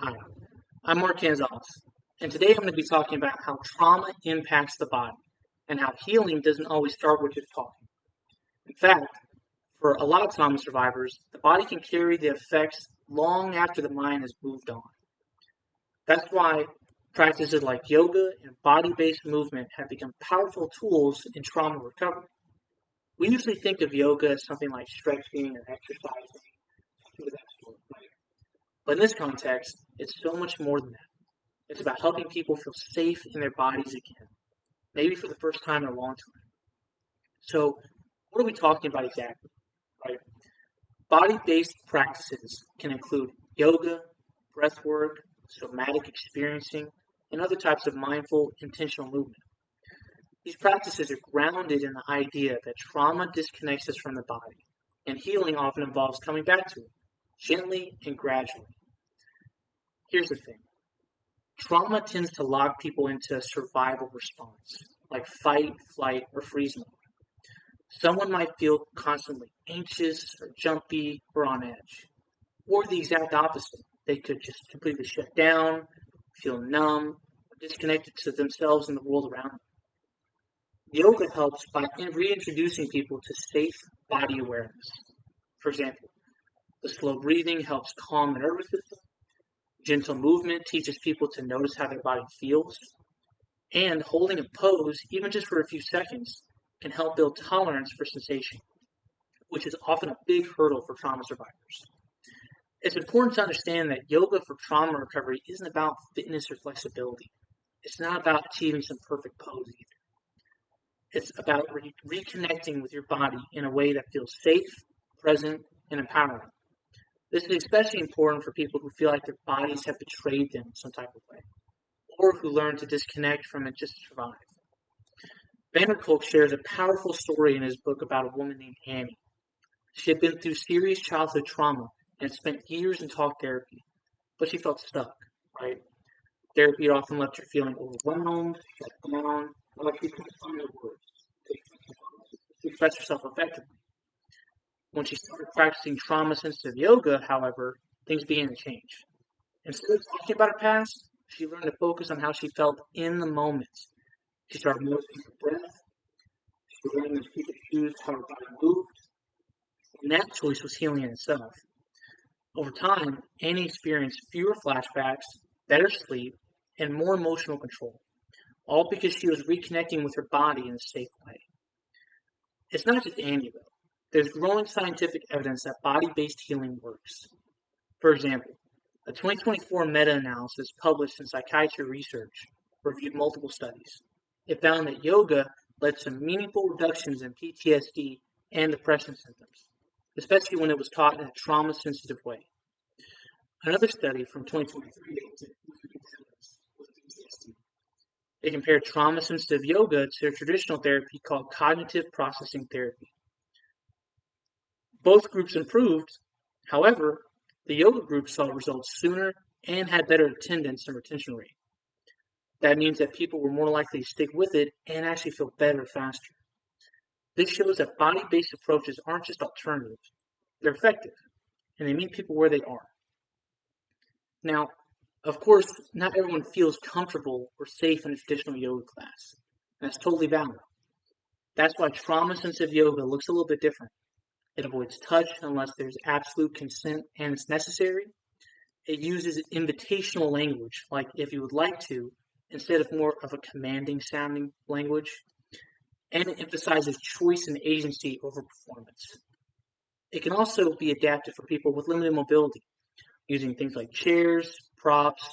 Hi, I'm Mark Canizales, and today I'm going to be talking about how trauma impacts the body and how healing doesn't always start with just talking. In fact, for a lot of trauma survivors, the body can carry the effects long after the mind has moved on. That's why practices like yoga and body-based movement have become powerful tools in trauma recovery. We usually think of yoga as something like stretching or exercising, things of that sort, right? But in this context, it's so much more than that. It's about helping people feel safe in their bodies again, maybe for the first time in a long time. So, what are we talking about exactly? Right? Body-based practices can include yoga, breath work, somatic experiencing, and other types of mindful, intentional movement. These practices are grounded in the idea that trauma disconnects us from the body, and healing often involves coming back to it, gently and gradually. Here's the thing. Trauma tends to lock people into a survival response, like fight, flight, or freeze mode. Someone might feel constantly anxious or jumpy or on edge. Or the exact opposite. They could just completely shut down, feel numb, or disconnected to themselves and the world around them. Yoga helps by reintroducing people to safe body awareness. For example, the slow breathing helps calm the nervous system. Gentle movement teaches people to notice how their body feels. And holding a pose, even just for a few seconds, can help build tolerance for sensation, which is often a big hurdle for trauma survivors. It's important to understand that yoga for trauma recovery isn't about fitness or flexibility. It's not about achieving some perfect pose either. It's about reconnecting with your body in a way that feels safe, present, and empowering. This is especially important for people who feel like their bodies have betrayed them in some type of way, or who learn to disconnect from it just to survive. Vanderkolk shares a powerful story in his book about a woman named Annie. She had been through serious childhood trauma and had spent years in talk therapy, but she felt stuck, right? Therapy had often left her feeling overwhelmed, shut down, or like she couldn't find the words to express herself effectively. When she started practicing trauma-sensitive yoga, however, things began to change. Instead of talking about her past, she learned to focus on how she felt in the moment. She started noticing her breath. She learned to pick and choose how her body moved. And that choice was healing in itself. Over time, Annie experienced fewer flashbacks, better sleep, and more emotional control, all because she was reconnecting with her body in a safe way. It's not just Annie, though. There's growing scientific evidence that body-based healing works. For example, a 2024 meta-analysis published in Psychiatry Research reviewed multiple studies. It found that yoga led to meaningful reductions in PTSD and depression symptoms, especially when it was taught in a trauma-sensitive way. Another study from 2023 they compared trauma-sensitive yoga to a traditional therapy called cognitive processing therapy. Both groups improved. However, the yoga group saw results sooner and had better attendance and retention rate. That means that people were more likely to stick with it and actually feel better faster. This shows that body-based approaches aren't just alternatives. They're effective, and they meet people where they are. Now, of course, not everyone feels comfortable or safe in a traditional yoga class. That's totally valid. That's why trauma-sensitive yoga looks a little bit different. It avoids touch unless there's absolute consent and it's necessary. It uses invitational language, like if you would like to, instead of more of a commanding sounding language. And it emphasizes choice and agency over performance. It can also be adapted for people with limited mobility, using things like chairs, props,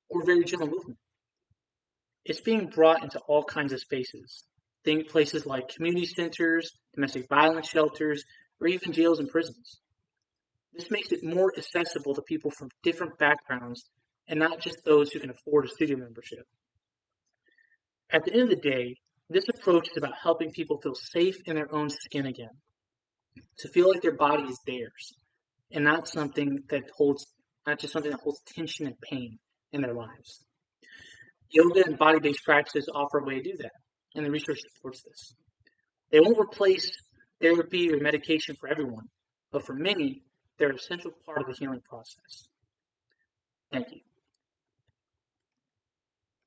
or very gentle movement. It's being brought into all kinds of spaces. Think places like community centers, domestic violence shelters, or even jails and prisons. This makes it more accessible to people from different backgrounds and not just those who can afford a studio membership. At the end of the day, this approach is about helping people feel safe in their own skin again, to feel like their body is theirs, and not just something that holds tension and pain in their lives. Yoga and body-based practices offer a way to do that, and the research supports this. They won't replace therapy or medication for everyone, but for many, they're an essential part of the healing process.